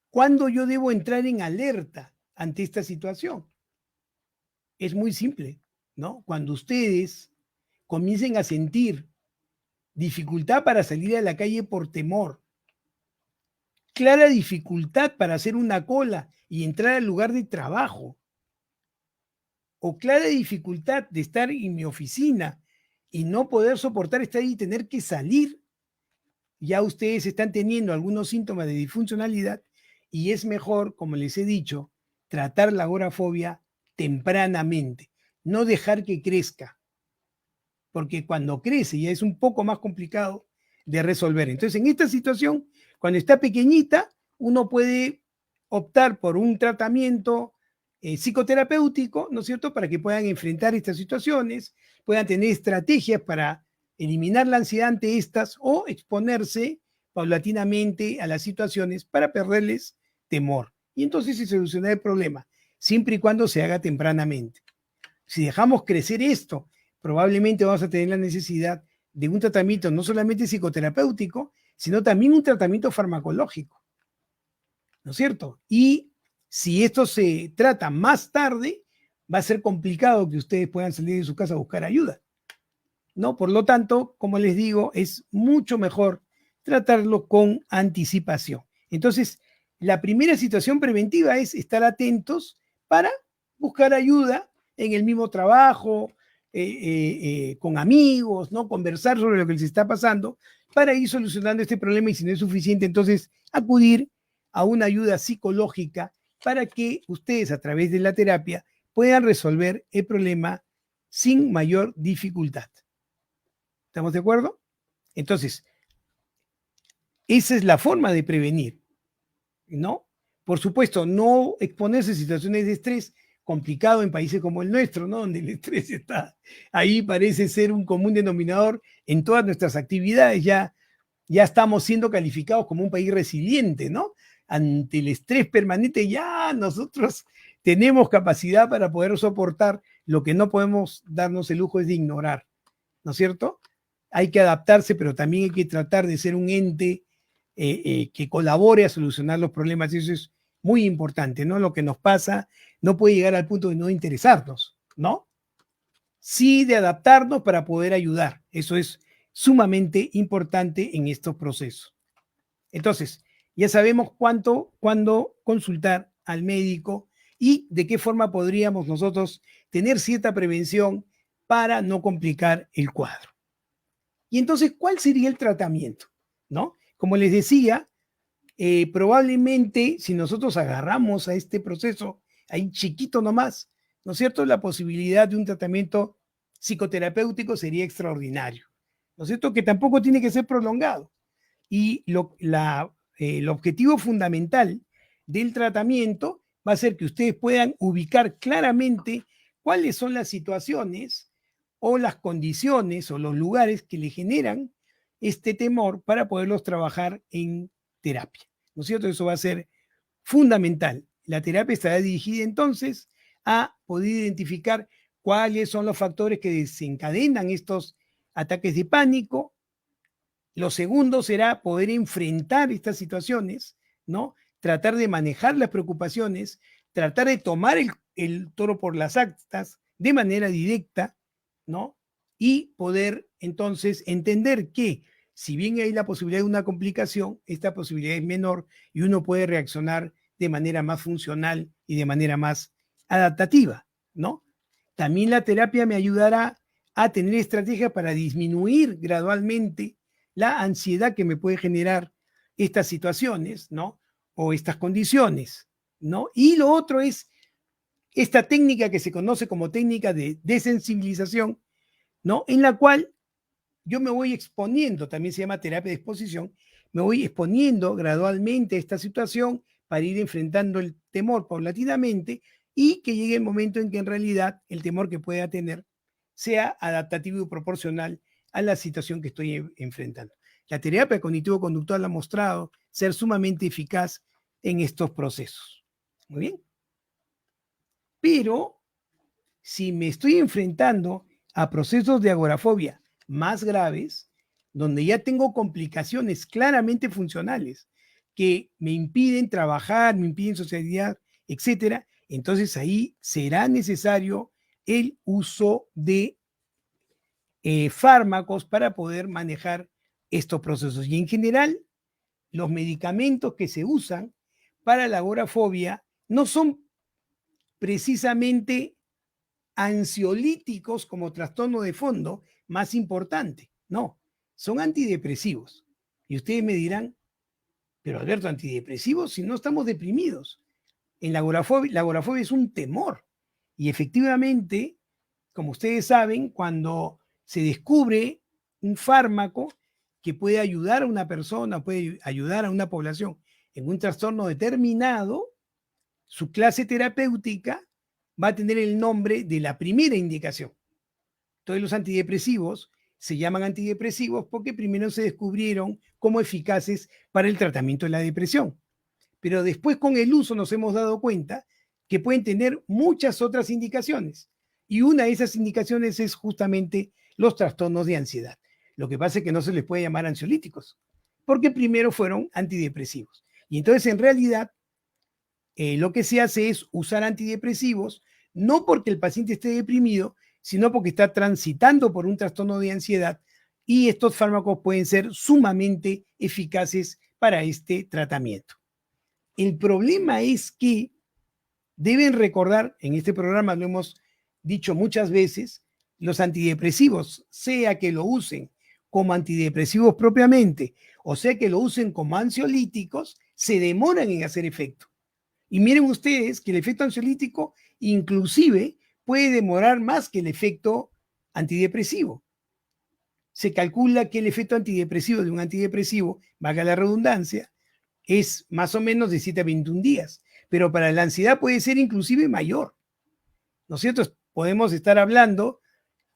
¿Cuándo yo debo entrar en alerta ante esta situación? Es muy simple, ¿no? Cuando ustedes comiencen a sentir dificultad para salir a la calle por temor, clara dificultad para hacer una cola y entrar al lugar de trabajo, o clara dificultad de estar en mi oficina y no poder soportar estar ahí y tener que salir, ya ustedes están teniendo algunos síntomas de disfuncionalidad y es mejor, como les he dicho, tratar la agorafobia tempranamente, no dejar que crezca, porque cuando crece ya es un poco más complicado de resolver. Entonces, en esta situación, cuando está pequeñita, uno puede optar por un tratamiento psicoterapéutico, ¿no es cierto?, para que puedan enfrentar estas situaciones, puedan tener estrategias para eliminar la ansiedad ante estas o exponerse paulatinamente a las situaciones para perderles temor. Y entonces se soluciona el problema, siempre y cuando se haga tempranamente. Si dejamos crecer esto, probablemente vamos a tener la necesidad de un tratamiento no solamente psicoterapéutico, sino también un tratamiento farmacológico, ¿no es cierto? Y si esto se trata más tarde, va a ser complicado que ustedes puedan salir de su casa a buscar ayuda, ¿no? Por lo tanto, como les digo, es mucho mejor tratarlo con anticipación. Entonces, la primera situación preventiva es estar atentos para buscar ayuda en el mismo trabajo, con amigos, ¿no? Conversar sobre lo que les está pasando para ir solucionando este problema, y si no es suficiente, entonces acudir a una ayuda psicológica para que ustedes, a través de la terapia, puedan resolver el problema sin mayor dificultad. ¿Estamos de acuerdo? Entonces, esa es la forma de prevenir, ¿no? Por supuesto, no exponerse a situaciones de estrés complicado en países como el nuestro, ¿no? Donde el estrés está ahí, parece ser un común denominador en todas nuestras actividades. Ya estamos siendo calificados como un país resiliente, ¿no? Ante el estrés permanente ya nosotros tenemos capacidad para poder soportar. Lo que no podemos darnos el lujo es de ignorar, ¿no es cierto? Hay que adaptarse, pero también hay que tratar de ser un ente que colabore a solucionar los problemas. Y eso es muy importante, ¿no? Lo que nos pasa no puede llegar al punto de no interesarnos, ¿no? Sí, de adaptarnos para poder ayudar. Eso es sumamente importante en estos procesos. Entonces, ya sabemos cuándo consultar al médico y de qué forma podríamos nosotros tener cierta prevención para no complicar el cuadro. Y entonces, ¿cuál sería el tratamiento? ¿No? Como les decía, probablemente si nosotros agarramos a este proceso ahí chiquito nomás, ¿no es cierto? La posibilidad de un tratamiento psicoterapéutico sería extraordinario, ¿no es cierto? Que tampoco tiene que ser prolongado. Y el objetivo fundamental del tratamiento va a ser que ustedes puedan ubicar claramente cuáles son las situaciones o las condiciones o los lugares que le generan este temor para poderlos trabajar en terapia. ¿No es cierto? Eso va a ser fundamental. La terapia estará dirigida entonces a poder identificar cuáles son los factores que desencadenan estos ataques de pánico. Lo segundo será poder enfrentar estas situaciones, ¿no? Tratar de manejar las preocupaciones, tratar de tomar el toro por las astas de manera directa, ¿no? Y poder entonces entender que si bien hay la posibilidad de una complicación, esta posibilidad es menor y uno puede reaccionar de manera más funcional y de manera más adaptativa, ¿no? También la terapia me ayudará a tener estrategias para disminuir gradualmente la ansiedad que me puede generar estas situaciones, ¿no? O estas condiciones, ¿no? Y lo otro es esta técnica que se conoce como técnica de desensibilización, ¿no? En la cual yo me voy exponiendo, también se llama terapia de exposición, me voy exponiendo gradualmente a esta situación para ir enfrentando el temor paulatinamente y que llegue el momento en que en realidad el temor que pueda tener sea adaptativo y proporcional a la situación que estoy enfrentando. La terapia cognitivo-conductual ha mostrado ser sumamente eficaz en estos procesos. Muy bien. Pero si me estoy enfrentando a procesos de agorafobia más graves, donde ya tengo complicaciones claramente funcionales que me impiden trabajar, me impiden socializar, etcétera, entonces ahí será necesario el uso de fármacos para poder manejar estos procesos. Y en general, los medicamentos que se usan para la agorafobia no son precisamente ansiolíticos como trastorno de fondo más importante. No, son antidepresivos. Y ustedes me dirán, pero Alberto, antidepresivos si no estamos deprimidos. En la agorafobia es un temor. Y efectivamente, como ustedes saben, cuando se descubre un fármaco que puede ayudar a una persona, puede ayudar a una población en un trastorno determinado, su clase terapéutica va a tener el nombre de la primera indicación. Entonces los antidepresivos se llaman antidepresivos porque primero se descubrieron como eficaces para el tratamiento de la depresión. Pero después con el uso nos hemos dado cuenta que pueden tener muchas otras indicaciones. Y una de esas indicaciones es justamente los trastornos de ansiedad. Lo que pasa es que no se les puede llamar ansiolíticos, porque primero fueron antidepresivos. Y entonces en realidad lo que se hace es usar antidepresivos, no porque el paciente esté deprimido, sino porque está transitando por un trastorno de ansiedad y estos fármacos pueden ser sumamente eficaces para este tratamiento. El problema es que deben recordar, en este programa lo hemos dicho muchas veces, los antidepresivos, sea que lo usen como antidepresivos propiamente, o sea que lo usen como ansiolíticos, se demoran en hacer efecto. Y miren ustedes que el efecto ansiolítico inclusive puede demorar más que el efecto antidepresivo. Se calcula que el efecto antidepresivo de un antidepresivo, valga la redundancia, es más o menos de 7 a 21 días, pero para la ansiedad puede ser inclusive mayor. ¿No es cierto? Podemos estar hablando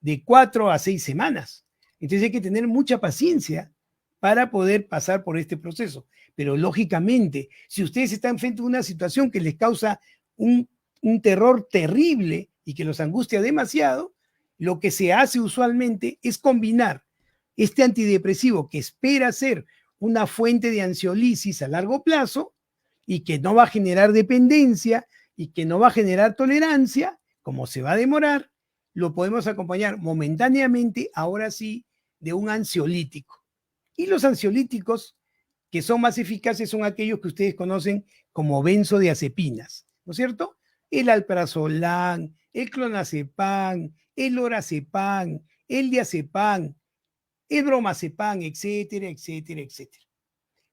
de 4 a 6 semanas. Entonces hay que tener mucha paciencia para poder pasar por este proceso. Pero lógicamente, si ustedes están frente a una situación que les causa un terror terrible y que los angustia demasiado, lo que se hace usualmente es combinar este antidepresivo que espera ser una fuente de ansiolisis a largo plazo y que no va a generar dependencia y que no va a generar tolerancia, como se va a demorar, lo podemos acompañar momentáneamente, ahora sí, de un ansiolítico. Y los ansiolíticos que son más eficaces son aquellos que ustedes conocen como benzodiazepinas, ¿no es cierto? el alprazolam, el clonazepam, el lorazepam, el diazepam, el bromazepam, etcétera, etcétera, etcétera.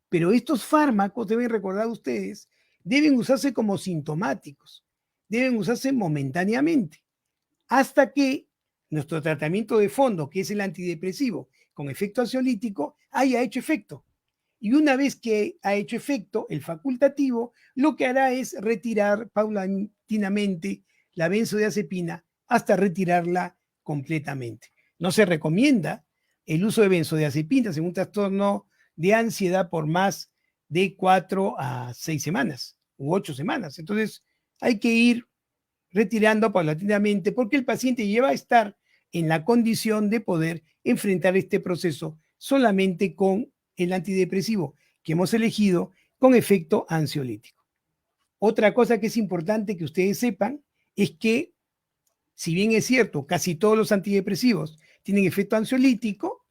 Pero estos fármacos, deben recordar ustedes, deben usarse como sintomáticos, deben usarse momentáneamente, hasta que nuestro tratamiento de fondo, que es el antidepresivo con efecto ansiolítico, haya hecho efecto. Y una vez que ha hecho efecto el facultativo, lo que hará es retirar paulatinamente la benzodiazepina hasta retirarla completamente. No se recomienda el uso de benzodiazepinas en un trastorno de ansiedad por más de 4 a 6 semanas u 8 semanas. Entonces, hay que ir retirando paulatinamente porque el paciente lleva a estar en la condición de poder enfrentar este proceso solamente con el antidepresivo que hemos elegido con efecto ansiolítico. Otra cosa que es importante que ustedes sepan es que, si bien es cierto, casi todos los antidepresivos tienen efecto ansiolítico,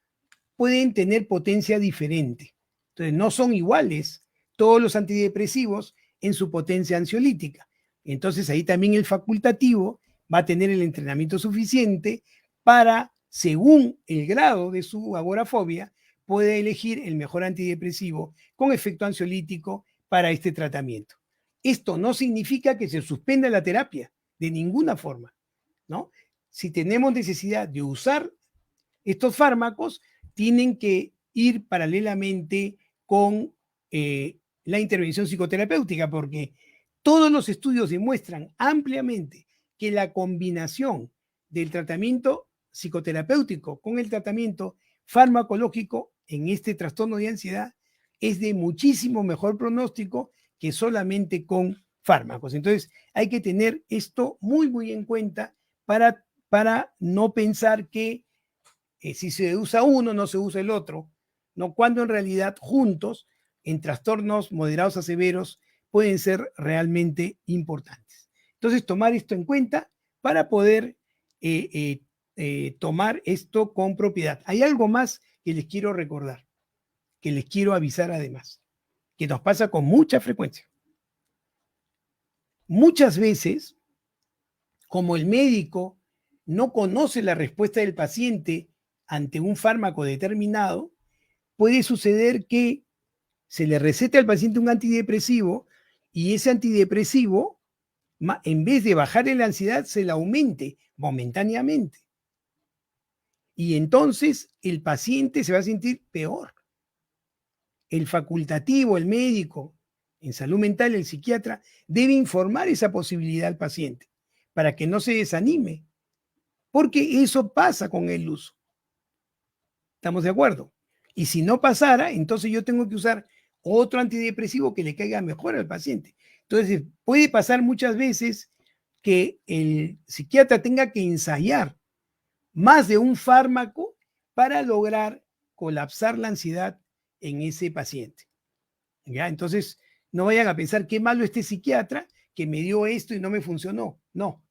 pueden tener potencia diferente. Entonces, no son iguales todos los antidepresivos en su potencia ansiolítica. Entonces, ahí también el facultativo va a tener el entrenamiento suficiente para, según el grado de su agorafobia, puede elegir el mejor antidepresivo con efecto ansiolítico para este tratamiento. Esto no significa que se suspenda la terapia, de ninguna forma, ¿no? Si tenemos necesidad de usar estos fármacos, tienen que ir paralelamente con la intervención psicoterapéutica, porque todos los estudios demuestran ampliamente que la combinación del tratamiento psicoterapéutico con el tratamiento farmacológico en este trastorno de ansiedad es de muchísimo mejor pronóstico que solamente con fármacos. Entonces, hay que tener esto muy, muy en cuenta para no pensar que si se usa uno, no se usa el otro, ¿no? Cuando en realidad juntos, en trastornos moderados a severos, pueden ser realmente importantes. Entonces, tomar esto en cuenta para poder tomar esto con propiedad. Hay algo más que les quiero recordar, que les quiero avisar además, que nos pasa con mucha frecuencia. Muchas veces, como el médico no conoce la respuesta del paciente ante un fármaco determinado, puede suceder que se le recete al paciente un antidepresivo y ese antidepresivo, en vez de bajarle la ansiedad, se la aumente momentáneamente. Y entonces el paciente se va a sentir peor. El facultativo, el médico, en salud mental, el psiquiatra, debe informar esa posibilidad al paciente para que no se desanime, porque eso pasa con el uso. ¿Estamos de acuerdo? Y si no pasara, entonces yo tengo que usar otro antidepresivo que le caiga mejor al paciente. Entonces, puede pasar muchas veces que el psiquiatra tenga que ensayar más de un fármaco para lograr colapsar la ansiedad en ese paciente. ¿Ya? Entonces, no vayan a pensar qué malo este psiquiatra que me dio esto y no me funcionó. No.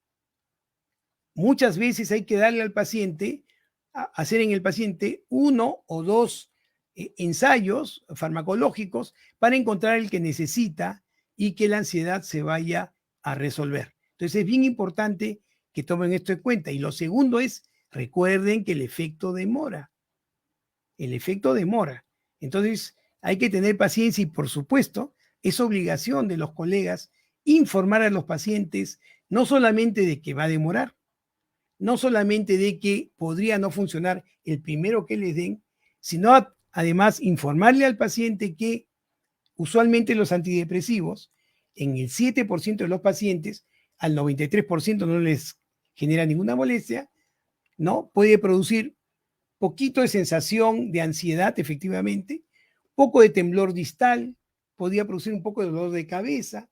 Muchas veces hay que darle al paciente, hacer en el paciente 1 o 2 ensayos farmacológicos para encontrar el que necesita y que la ansiedad se vaya a resolver. Entonces es bien importante que tomen esto en cuenta. Y lo segundo es, recuerden que el efecto demora. El efecto demora. Entonces hay que tener paciencia y, por supuesto, es obligación de los colegas informar a los pacientes no solamente de que va a demorar, no solamente de que podría no funcionar el primero que les den, sino además informarle al paciente que usualmente los antidepresivos, en el 7% de los pacientes, al 93% no les genera ninguna molestia, ¿no? Puede producir poquito de sensación de ansiedad, efectivamente, poco de temblor distal, podía producir un poco de dolor de cabeza,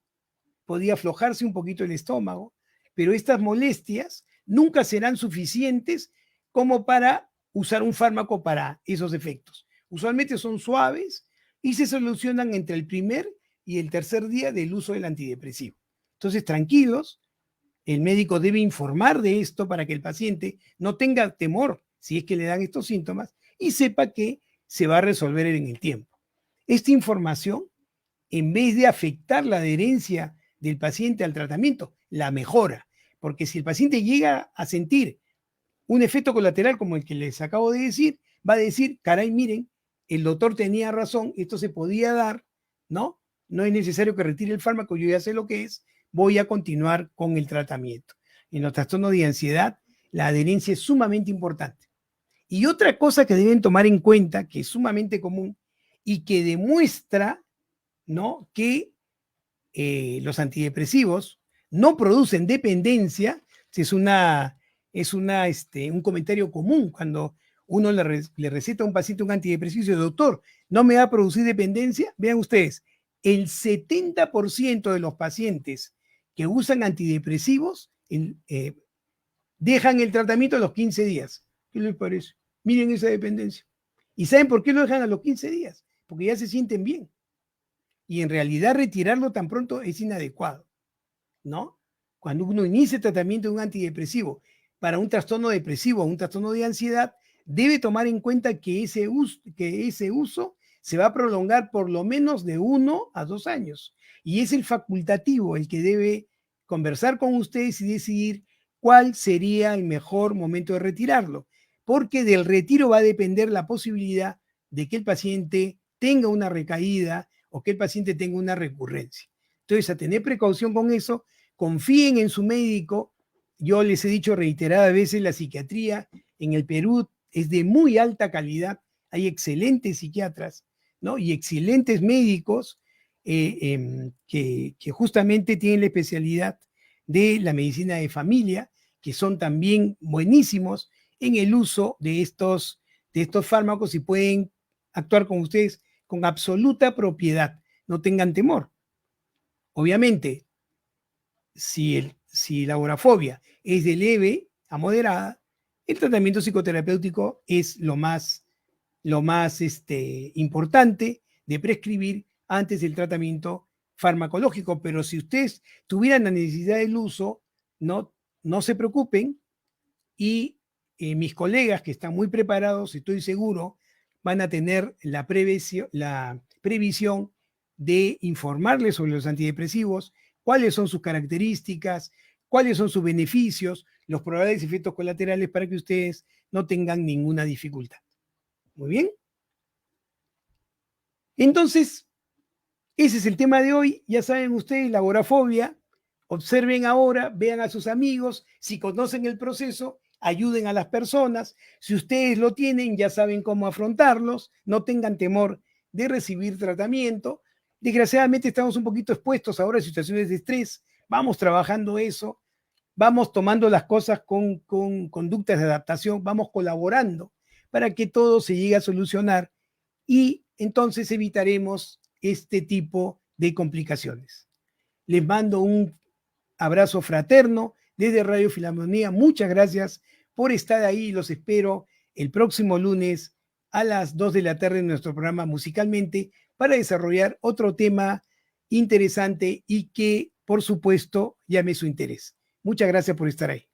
podía aflojarse un poquito el estómago, pero estas molestias nunca serán suficientes como para usar un fármaco para esos efectos. Usualmente son suaves y se solucionan entre el primer y el tercer día del uso del antidepresivo. Entonces, tranquilos, el médico debe informar de esto para que el paciente no tenga temor si es que le dan estos síntomas y sepa que se va a resolver en el tiempo. Esta información, en vez de afectar la adherencia del paciente al tratamiento, la mejora. Porque si el paciente llega a sentir un efecto colateral como el que les acabo de decir, va a decir, caray, miren, el doctor tenía razón, esto se podía dar, ¿no? No es necesario que retire el fármaco, yo ya sé lo que es, voy a continuar con el tratamiento. En los trastornos de ansiedad, la adherencia es sumamente importante. Y otra cosa que deben tomar en cuenta, que es sumamente común y que demuestra, ¿no?, que los antidepresivos no producen dependencia, un comentario común cuando uno le receta a un paciente un antidepresivo y dice, doctor, ¿no me va a producir dependencia? Vean ustedes, el 70% de los pacientes que usan antidepresivos dejan el tratamiento a los 15 días. ¿Qué les parece? Miren esa dependencia. ¿Y saben por qué lo dejan a los 15 días? Porque ya se sienten bien. Y en realidad retirarlo tan pronto es inadecuado, ¿no? Cuando uno inicia el tratamiento de un antidepresivo para un trastorno depresivo o un trastorno de ansiedad, debe tomar en cuenta que ese uso se va a prolongar por lo menos de 1 a 2 años. Y es el facultativo el que debe conversar con ustedes y decidir cuál sería el mejor momento de retirarlo, porque del retiro va a depender la posibilidad de que el paciente tenga una recaída o que el paciente tenga una recurrencia. Entonces, a tener precaución con eso, confíen en su médico. Yo les he dicho reiteradas veces, la psiquiatría en el Perú es de muy alta calidad. Hay excelentes psiquiatras, ¿no?, y excelentes médicos que justamente tienen la especialidad de la medicina de familia, que son también buenísimos en el uso de estos fármacos y pueden actuar con ustedes con absoluta propiedad. No tengan temor. Obviamente, si la agorafobia es de leve a moderada, el tratamiento psicoterapéutico es lo más importante de prescribir antes del tratamiento farmacológico. Pero si ustedes tuvieran la necesidad del uso, no se preocupen, y mis colegas que están muy preparados, estoy seguro, van a tener la previsión de informarles sobre los antidepresivos, cuáles son sus características, cuáles son sus beneficios, los probables efectos colaterales, para que ustedes no tengan ninguna dificultad. Muy bien. Entonces, ese es el tema de hoy. Ya saben ustedes, la agorafobia. Observen ahora, vean a sus amigos, si conocen el proceso, ayuden a las personas. Si ustedes lo tienen, ya saben cómo afrontarlos. No tengan temor de recibir tratamiento. Desgraciadamente estamos un poquito expuestos ahora a situaciones de estrés. Vamos trabajando eso. Vamos tomando las cosas con conductas de adaptación. Vamos colaborando para que todo se llegue a solucionar y entonces evitaremos este tipo de complicaciones. Les mando un abrazo fraterno desde Radio Filarmonía. Muchas gracias por estar ahí. Los espero el próximo lunes a las 2 de la tarde en nuestro programa Musicalmente para desarrollar otro tema interesante y que, por supuesto, llame su interés. Muchas gracias por estar ahí.